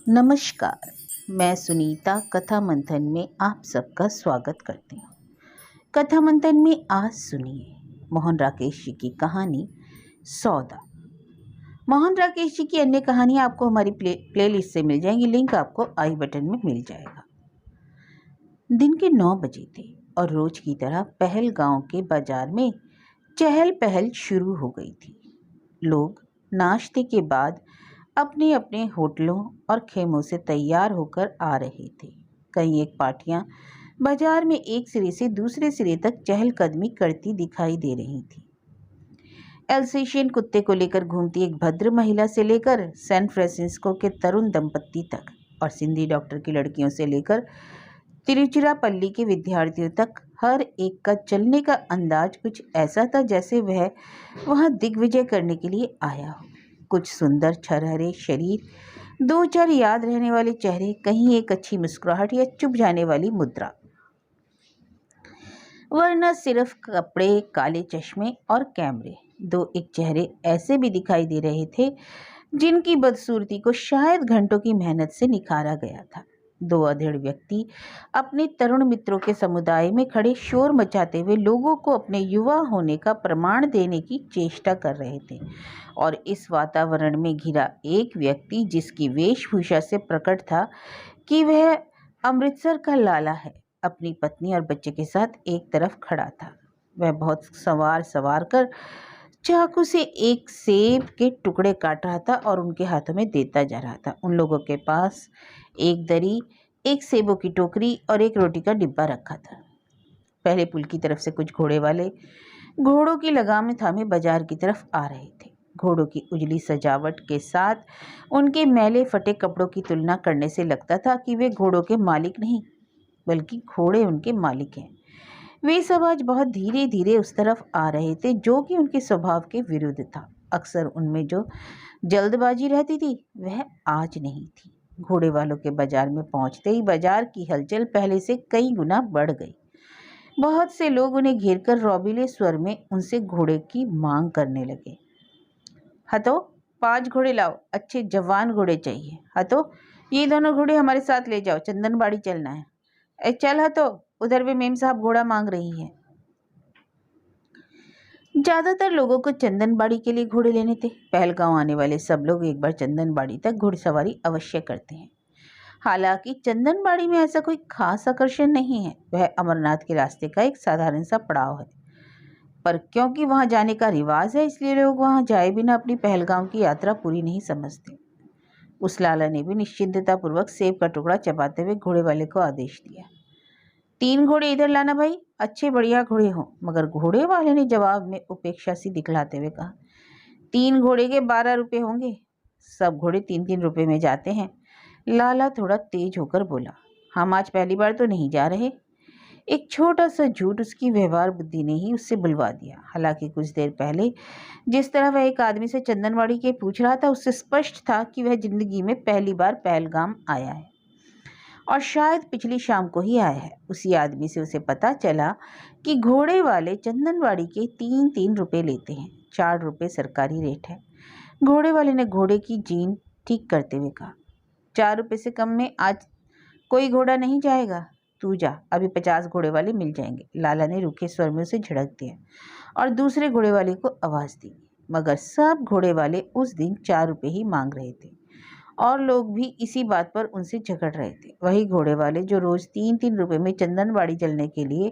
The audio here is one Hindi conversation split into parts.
नमस्कार। मैं सुनीता कथा मंथन में आप सबका स्वागत करती हूँ। कथा मंथन में आज सुनिए मोहन राकेश जी की कहानी सौदा। मोहन राकेश जी की अन्य कहानियाँ आपको हमारी प्लेलिस्ट से मिल जाएंगी। लिंक आपको आई बटन में मिल जाएगा। दिन के 9 बजे थे और रोज की तरह पहलगांव के बाजार में चहल पहल शुरू हो गई थी। लोग नाश्ते के बाद अपने अपने होटलों और खेमों से तैयार होकर आ रहे थे। कई एक पार्टियां बाजार में एक सिरे से दूसरे सिरे तक चहलकदमी करती दिखाई दे रही थी। एल्सेशियन कुत्ते को लेकर घूमती एक भद्र महिला से लेकर सैन फ्रांसिस्को के तरुण दंपत्ति तक और सिंधी डॉक्टर की लड़कियों से लेकर तिरुचिरापल्ली के विद्यार्थियों तक हर एक का चलने का अंदाज कुछ ऐसा था जैसे वह वहां दिग्विजय करने के लिए आया हो। कुछ सुंदर छरहरे शरीर, 2-4 याद रहने वाले चेहरे, कहीं एक अच्छी मुस्कुराहट या चुप जाने वाली मुद्रा, वरना सिर्फ कपड़े, काले चश्मे और कैमरे। 2-1 चेहरे ऐसे भी दिखाई दे रहे थे जिनकी बदसूरती को शायद घंटों की मेहनत से निखारा गया था। 2 अधेड़ व्यक्ति अपने तरुण मित्रों के समुदाय में खड़े शोर मचाते हुए लोगों को अपने युवा होने का प्रमाण देने की चेष्टा कर रहे थे। और इस वातावरण में घिरा एक व्यक्ति जिसकी वेशभूषा से प्रकट था कि वह अमृतसर का लाला है, अपनी पत्नी और बच्चे के साथ एक तरफ खड़ा था। वह बहुत सवार कर चाकू से एक सेब के टुकड़े काट रहा था और उनके हाथों में देता जा रहा था। उन लोगों के पास एक दरी, एक सेबों की टोकरी और एक रोटी का डिब्बा रखा था। पहले पुल की तरफ से कुछ घोड़े वाले घोड़ों की लगाम थामे बाजार की तरफ आ रहे थे। घोड़ों की उजली सजावट के साथ उनके मैले फटे कपड़ों की तुलना करने से लगता था कि वे घोड़ों के मालिक नहीं बल्कि घोड़े उनके मालिक हैं। वे सब आज बहुत धीरे धीरे उस तरफ आ रहे थे जो कि उनके स्वभाव के विरुद्ध था। अक्सर उनमें जो जल्दबाजी रहती थी वह आज नहीं थी। घोड़े वालों के बाजार में पहुंचते ही बाजार की हलचल पहले से कई गुना बढ़ गई। बहुत से लोग उन्हें घेरकर रौबीले स्वर में उनसे घोड़े की मांग करने लगे। हतो, 5 घोड़े लाओ, अच्छे जवान घोड़े चाहिए। हतो, ये दोनों घोड़े हमारे साथ ले जाओ, चंदनबाड़ी चलना है। चल हतो, उधर भी मेम साहब घोड़ा मांग रही हैं। ज्यादातर लोगों को चंदनबाड़ी के लिए घोड़े लेने थे। पहलगांव आने वाले सब लोग एक बार चंदनबाड़ी तक घुड़सवारी अवश्य करते हैं। हालांकि चंदनबाड़ी में ऐसा कोई खास आकर्षण नहीं है, वह अमरनाथ के रास्ते का एक साधारण सा पड़ाव है। पर क्योंकि वहां जाने का रिवाज है इसलिए लोग वहां जाए बिना अपनी पहलगाम की यात्रा पूरी नहीं समझते। उस लाला ने भी निश्चिंतता पूर्वक सेब का टुकड़ा चबाते हुए घोड़े वाले को आदेश दिया, 3 घोड़े इधर लाना भाई, अच्छे बढ़िया घोड़े हों। मगर घोड़े वाले ने जवाब में उपेक्षा सी दिखलाते हुए कहा, 3 घोड़े के 12 रुपये होंगे। सब घोड़े 3-3 रुपये में जाते हैं। लाला थोड़ा तेज होकर बोला, हम आज पहली बार तो नहीं जा रहे। एक छोटा सा झूठ उसकी व्यवहार बुद्धि ने ही उससे बुलवा दिया। हालांकि कुछ देर पहले जिस तरह वह एक आदमी से चंदनवाड़ी के पूछ रहा था उससे स्पष्ट था कि वह जिंदगी में पहली बार पहलगाम आया है और शायद पिछली शाम को ही आया है। उसी आदमी से उसे पता चला कि घोड़े वाले चंदनवाड़ी के 3-3 रुपये लेते हैं, 4 रुपये सरकारी रेट है। घोड़े वाले ने घोड़े की जीन ठीक करते हुए कहा, 4 रुपये से कम में आज कोई घोड़ा नहीं जाएगा। तू जा, अभी 50 घोड़े वाले मिल जाएंगे। लाला ने रूखे स्वर में उसे झिड़क दिया और दूसरे घोड़े वाले को आवाज दी। मगर सब घोड़े वाले उस दिन 4 रुपये ही मांग रहे थे और लोग भी इसी बात पर उनसे झगड़ रहे थे। वही घोड़े वाले जो रोज 3-3 रुपये में चंदनबाड़ी चलने के लिए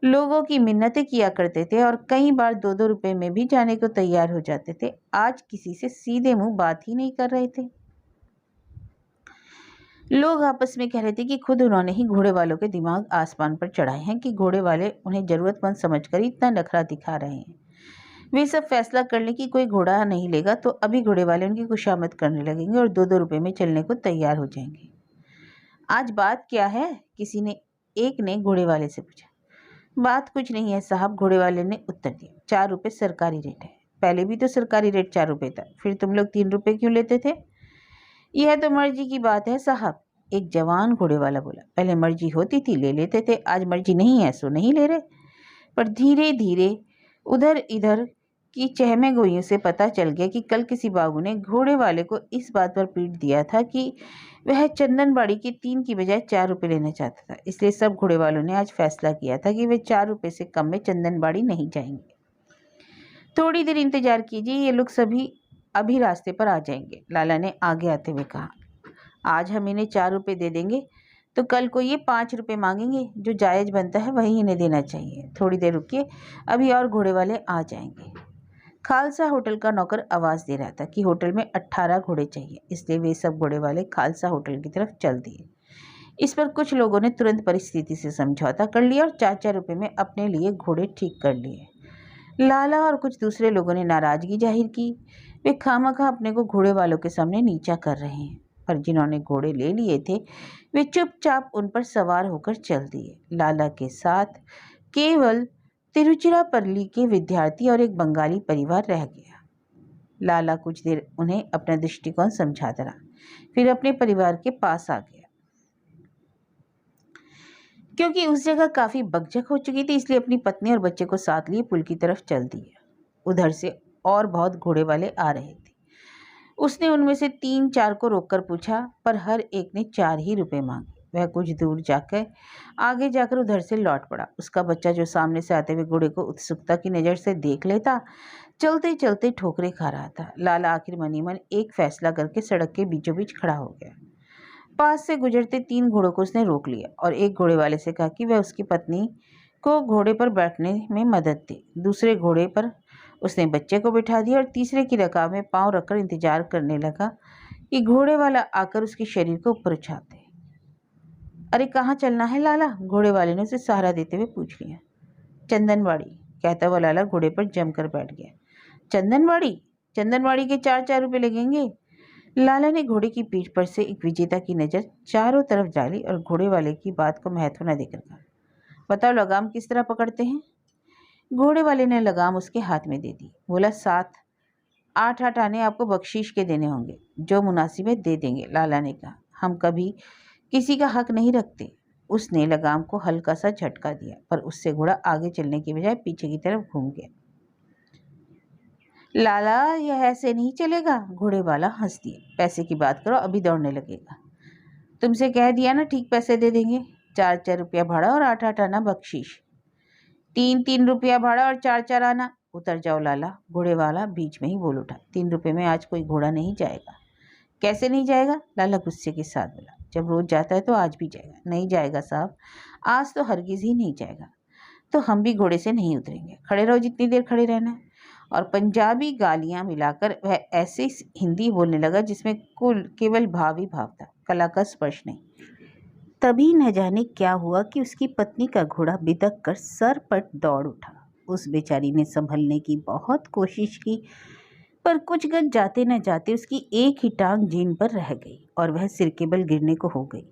लोगों की मिन्नतें किया करते थे और कई बार 2-2 रुपये में भी जाने को तैयार हो जाते थे, आज किसी से सीधे मुंह बात ही नहीं कर रहे थे। लोग आपस में कह रहे थे कि खुद उन्होंने ही घोड़े वालों के दिमाग आसमान पर चढ़ाए हैं कि घोड़े वाले उन्हें जरूरतमंद समझकर इतना नखरा दिखा रहे हैं। वे सब फैसला कर लें कि कोई घोड़ा नहीं लेगा तो अभी घोड़े वाले उनकी खुशामद करने लगेंगे और 2-2 रुपये में चलने को तैयार हो जाएंगे। आज बात क्या है? एक ने घोड़े वाले से पूछा। बात कुछ नहीं है साहब, घोड़े वाले ने उत्तर दिया, 4 रुपये सरकारी रेट है। पहले भी तो सरकारी रेट 4 रुपये था, फिर तुम लोग 3 रुपये क्यों लेते थे? यह तो मर्जी की बात है साहब, एक जवान घोड़े वाला बोला। पहले मर्जी होती थी ले लेते थे, आज मर्जी नहीं है सो नहीं ले रहे। पर धीरे धीरे उधर इधर कि चहमे गोइयों से पता चल गया कि कल किसी बाबू ने घोड़े वाले को इस बात पर पीट दिया था कि वह चंदनबाड़ी के 3 की बजाय 4 रुपये लेना चाहता था। इसलिए सब घोड़े वालों ने आज फैसला किया था कि वे 4 रुपये से कम में चंदनबाड़ी नहीं जाएंगे। थोड़ी देर इंतजार कीजिए, ये लोग सभी अभी रास्ते पर आ जाएंगे, लाला ने आगे आते हुए कहा। आज हम इन्हें 4 रुपये दे देंगे तो कल को ये 5 रुपये मांगेंगे। जो जायज़ बनता है वही इन्हें देना चाहिए। थोड़ी देर रुकिए, अभी और घोड़े वाले आ जाएंगे। खालसा होटल का नौकर आवाज़ दे रहा था कि होटल में 18 घोड़े चाहिए, इसलिए वे सब घोड़े वाले खालसा होटल की तरफ चल दिए। इस पर कुछ लोगों ने तुरंत परिस्थिति से समझौता कर लिया और 4-4 रुपये में अपने लिए घोड़े ठीक कर लिए। लाला और कुछ दूसरे लोगों ने नाराज़गी जाहिर की। वे खामखा अपने को घोड़े वालों के सामने नीचा कर रहे हैं, पर जिन्होंने घोड़े ले लिए थे वे चुपचाप उन पर सवार होकर चल दिए। लाला के साथ केवल तिरुचिरापल्ली के विद्यार्थी और एक बंगाली परिवार रह गया। लाला कुछ देर उन्हें अपना दृष्टिकोण समझाता रहा, फिर अपने परिवार के पास आ गया। क्योंकि उस जगह काफ़ी बकझक हो चुकी थी, इसलिए अपनी पत्नी और बच्चे को साथ लिए पुल की तरफ चल दिया। उधर से और बहुत घोड़े वाले आ रहे थे। उसने उनमें से 3-4 को रोककर पूछा, पर हर एक ने 4 ही रुपए मांगे। वह कुछ दूर आगे जाकर उधर से लौट पड़ा। उसका बच्चा, जो सामने से आते हुए घोड़े को उत्सुकता की नज़र से देख लेता, चलते चलते ठोकरे खा रहा था। लाला आखिर मनी मन एक फैसला करके सड़क के बीचों बीच खड़ा हो गया। पास से गुजरते 3 घोड़ों को उसने रोक लिया और एक घोड़े वाले से कहा कि वह उसकी पत्नी को घोड़े पर बैठने में मदद दे। दूसरे घोड़े पर उसने बच्चे को बिठा दिया और तीसरे की रकाब में पांव रखकर इंतजार करने लगा कि घोड़े वाला आकर उसके शरीर को ऊपर उछाते। अरे कहाँ चलना है लाला? घोड़े वाले ने उसे सहारा देते हुए पूछ लिया। चंदनबाड़ी, कहता हुआ लाला घोड़े पर जमकर बैठ गया। चंदनबाड़ी? चंदनबाड़ी के 4-4 रुपये लगेंगे। लाला ने घोड़े की पीठ पर से एक विजेता की नज़र चारों तरफ डाली और घोड़े वाले की बात को महत्व न देकर कहा, बताओ लगाम किस तरह पकड़ते हैं? घोड़े वाले ने लगाम उसके हाथ में दे दी। बोला, 7-8 आने आपको बख्शीश के देने होंगे, जो मुनासिब है दे देंगे। लाला ने कहा, हम कभी किसी का हक नहीं रखते। उसने लगाम को हल्का सा झटका दिया, पर उससे घोड़ा आगे चलने की बजाय पीछे की तरफ घूम गया। लाला, यह ऐसे नहीं चलेगा। घोड़े वाला हंस दिया। पैसे की बात करो, अभी दौड़ने लगेगा। तुमसे कह दिया ना, ठीक पैसे दे देंगे। 4-4 रुपया भाड़ा और 8-8 आना बख्शीश। 3-3 रुपया भाड़ा और 4-4 आना। उतर जाओ लाला, घोड़े वाला बीच में ही बोल उठा। 3 रुपये में आज कोई घोड़ा नहीं जाएगा। कैसे नहीं जाएगा? लाला गुस्से के साथ बोला। जब रोज जाता है तो आज भी जाएगा। नहीं जाएगा साहब, आज तो हरगिज ही नहीं जाएगा। तो हम भी घोड़े से नहीं उतरेंगे। खड़े रहो, जितनी देर खड़े रहना है। और पंजाबी गालियां मिलाकर वह ऐसे हिंदी बोलने लगा जिसमें केवल भाव ही भाव था, कला का स्पर्श नहीं। तभी न जाने क्या हुआ कि उसकी पत्नी का घोड़ा बिदक कर सर पट दौड़ उठा। उस बेचारी ने संभलने की बहुत कोशिश की, पर कुछ गज जाते न जाते उसकी एक ही टांग जीन पर रह गई और वह सिर के बल गिरने को हो गई।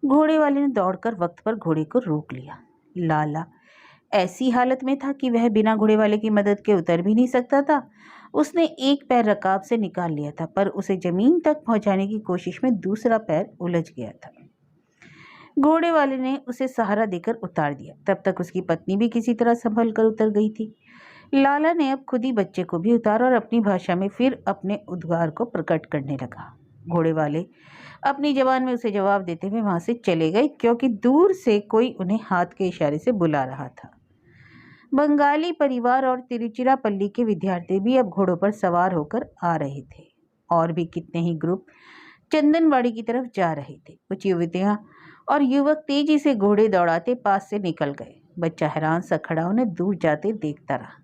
घोड़े वाले ने दौड़कर वक्त पर घोड़े को रोक लिया। लाला ऐसी हालत में था कि वह बिना घोड़े वाले की मदद के उतर भी नहीं सकता था। उसने एक पैर रकाब से निकाल लिया था, पर उसे जमीन तक पहुंचाने की कोशिश में दूसरा पैर उलझ गया था। घोड़े वाले ने उसे सहारा देकर उतार दिया। तब तक उसकी पत्नी भी किसी तरह संभल कर उतर गई थी। लाला ने अब खुद ही बच्चे को भी उतारा और अपनी भाषा में फिर अपने उद्गार को प्रकट करने लगा। घोड़े वाले अपनी जबान में उसे जवाब देते हुए वहां से चले गए, क्योंकि दूर से कोई उन्हें हाथ के इशारे से बुला रहा था। बंगाली परिवार और तिरुचिरापल्ली के विद्यार्थी भी अब घोड़ों पर सवार होकर आ रहे थे। और भी कितने ही ग्रुप चंदनबाड़ी की तरफ जा रहे थे। कुछ युवतियां और युवक तेजी से घोड़े दौड़ाते पास से निकल गए। बच्चा हैरान सा खड़ा उन्हें दूर जाते देखता रहा।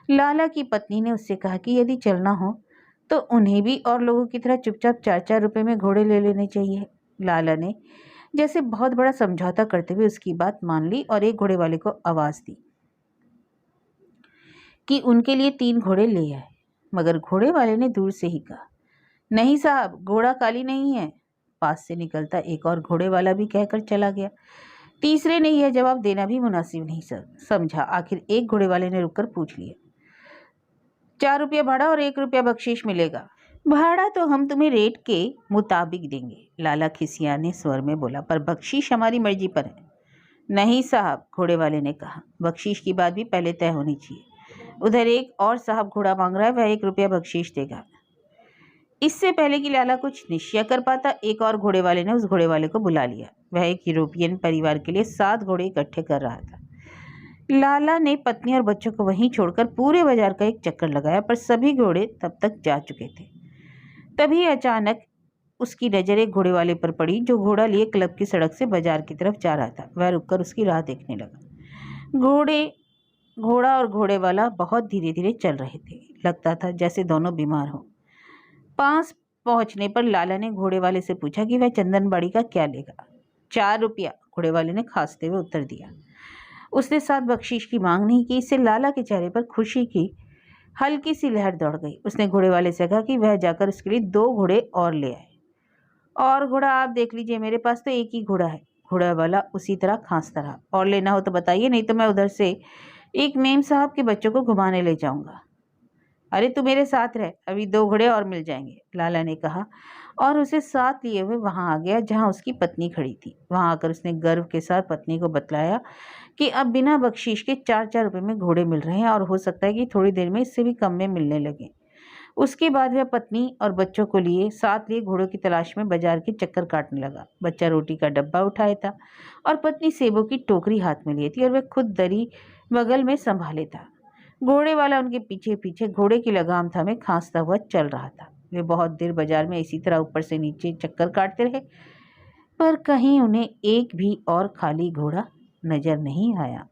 लाला की पत्नी ने उससे कहा कि यदि चलना हो तो उन्हें भी और लोगों की तरह चुपचाप 4-4 रुपये में घोड़े ले लेने चाहिए। लाला ने जैसे बहुत बड़ा समझौता करते हुए उसकी बात मान ली और एक घोड़े वाले को आवाज़ दी कि उनके लिए 3 घोड़े ले आए। मगर घोड़े वाले ने दूर से ही कहा, नहीं साहब, घोड़ा खाली नहीं है। पास से निकलता एक और घोड़े वाला भी कहकर चला गया। तीसरे ने यह जवाब देना भी मुनासिब नहीं समझा। आखिर एक घोड़े वाले ने रुककर पूछ लिया, 4 रुपया भाड़ा और 1 रुपया बख्शीश मिलेगा। भाड़ा तो हम तुम्हें रेट के मुताबिक देंगे, लाला खिसियाने स्वर में बोला, पर बख्शीश हमारी मर्जी पर है। नहीं साहब, घोड़े वाले ने कहा, बख्शीश की बात भी पहले तय होनी चाहिए। उधर एक और साहब घोड़ा मांग रहा है, वह 1 रुपया बख्शीश देगा। इससे पहले कि लाला कुछ निश्चय कर पाता, एक और घोड़े वाले ने उस घोड़े वाले को बुला लिया। वह एक यूरोपियन परिवार के लिए 7 घोड़े इकट्ठे कर रहा था। लाला ने पत्नी और बच्चों को वहीं छोड़कर पूरे बाजार का एक चक्कर लगाया, पर सभी घोड़े तब तक जा चुके थे। तभी अचानक उसकी नजर एक घोड़े वाले पर पड़ी, जो घोड़ा लिए क्लब की सड़क से बाजार की तरफ जा रहा था। वह रुककर उसकी राह देखने लगा। घोड़ा और घोड़े वाला बहुत धीरे धीरे चल रहे थे। लगता था जैसे दोनों बीमार हों। पास पहुंचने पर लाला ने घोड़े वाले से पूछा कि वह चंदनबाड़ी का क्या लेगा। 4 रुपया, घोड़े वाले ने खांसते हुए उत्तर दिया। उसने 7 बख्शीश की मांग नहीं की। इससे लाला के चेहरे पर खुशी की हल्की सी लहर दौड़ गई। उसने घोड़े वाले से कहा कि वह जाकर उसके लिए 2 घोड़े और ले आए। और घोड़ा आप देख लीजिए, मेरे पास तो एक ही घोड़ा है। घोड़ा वाला उसी तरह खांसता रहा। और लेना हो तो बताइए, नहीं तो मैं उधर से एक मेम साहब के बच्चों को घुमाने ले जाऊंगा। अरे तू मेरे साथ रह, अभी 2 घोड़े और मिल जाएंगे, लाला ने कहा और उसे साथ लिए हुए वहां आ गया जहां उसकी पत्नी खड़ी थी। वहां आकर उसने गर्व के साथ पत्नी को बतलाया कि अब बिना बख्शीश के 4-4 रुपए में घोड़े मिल रहे हैं और हो सकता है कि थोड़ी देर में इससे भी कम में मिलने लगे। उसके बाद वह पत्नी और बच्चों को साथ लिए घोड़ों की तलाश में बाजार के चक्कर काटने लगा। बच्चा रोटी का डब्बा उठाया था और पत्नी सेबों की टोकरी हाथ में लिए थी और वह खुद दरी बगल में संभाले था। घोड़े वाला उनके पीछे पीछे घोड़े की लगाम थामे खांसता हुआ चल रहा था। वे बहुत देर बाजार में इसी तरह ऊपर से नीचे चक्कर काटते रहे, पर कहीं उन्हें एक भी और खाली घोड़ा नजर नहीं आया।